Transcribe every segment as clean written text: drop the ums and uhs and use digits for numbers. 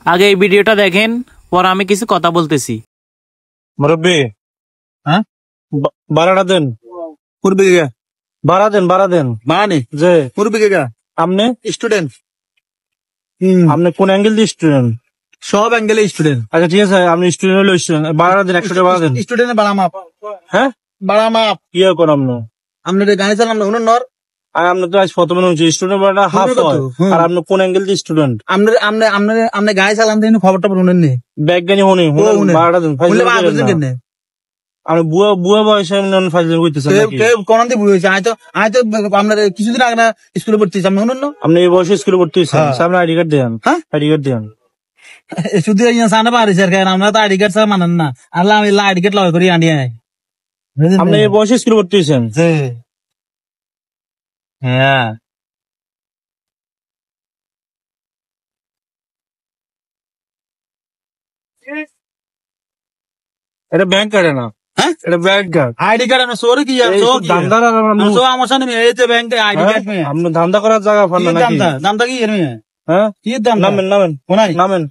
আগে এই ভিডিওটা দেখেন, পর আমি কিছু কথা বলতেছি। মুরব্বী, হ্যাঁ বাড়াটা দেন। মুরব্বী কে বাড়া দেন মানে যে মুরব্বী কে আপনি স্টুডেন্ট, আপনি কোন অ্যাঙ্গেল দিয়ে স্টুডেন্ট? সব অ্যাঙ্গেলে স্টুডেন্ট। আচ্ছা ঠিক আছে, আপনি স্টুডেন্ট হলে স্টুডেন্ট বাড়া দেন, 100 টাকা বাড়া দেন। স্টুডেন্টের বাড়া মাপ, হ্যাঁ বাড়া মাপ কি করেন আপনি? আপনি গাড়ি চালান না উনুন নর। আর আপনি তো আজ প্রথমে হচ্ছে স্টুডেন্ট বাড়া হাফ হয়, আর আপনি কোন অ্যাঙ্গেল দিয়ে স্টুডেন্ট? আপনি গাড়ি চালান দিন খবরটা শুনেন নি ব্যাগ গানি হনি বাড়াটা দেন। আপনি বুয়া বয়সে ফাইজলাম করতেছেন নাকি? কোন দিয়ে বুঝেছে? আয় তো আপনার কিছুদিন আগে না স্কুলে ভর্তি হয়েছে, আপনি শুনুন না। আপনি এই বয়সে স্কুলে ভর্তি হয়েছেন, সামনে আইডি কার্ড দেন। হ্যাঁ আইডি কার্ড দেন। শুধু সামনে পারিস আর আমরা তো আইডি কার্ড ছাড়া মানেন না। আল্লাহ আমি আইডি কার্ড লয় করি আনি আপনি এই বয়সে স্কুলে ভর্তি হয়েছেন? হ্যাঁ এটা ব্যাংক কার্ডে না, এটা ব্যাংক কার্ড। আইডি কার্ড আমি সোরে কি আমার সামনে এই তো ব্যাংকে আইডি কার্ড में আপনি ধান্দা করার জায়গা পান না নাকি? দামটা কি এর में হ্যাঁ কি দাম? নামেন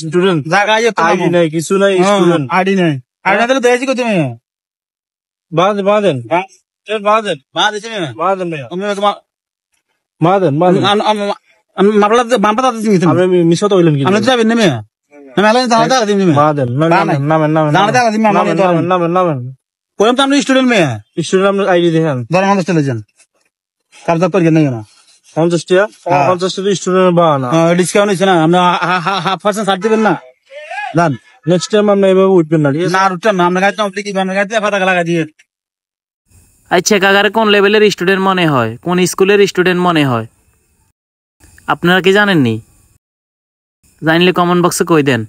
স্টুডেন্ট জায়গা আইডি নাই, কিছু নাই, স্টুডেন্ট আইডি নাই। আইডি না দিলে দেয়ছি কত তুমি বাদেন বাদ দিছি মাপলা বাম্পা দাদা তুমি আপনি মিশো তো হইলেন কি? আমরা যাবেন না মেয়ে আমি আলাদা দাদা দাদা তুমি নামেন কোন তো আমরা স্টুডেন্ট মেয়ে স্টুডেন্ট আপনার আইডি দেখেন। ধর আমাদের চলে যান কার দা করিয়ে নেই না 50 টাকা 50 টাকা স্টুডেন্ট বানা ডিসকাউন্ট হইছে না, আমরা হাফ% ছাড় দিবেন না জান। নেক্সট টাইম আপনি এভাবে উঠবেন না, ঠিক আছে? না উঠতাম না, আমরা গাইতে আপনি কি বানার গাইতে ফাটা লাগা দিয়ে। আচ্ছা কাকারে কোন লেভেলের স্টুডেন্ট মনে হয়, কোন স্কুলের স্টুডেন্ট মনে হয় আপনারা কি জানেননি? জানলে কমেন্ট বক্সে কই দেন।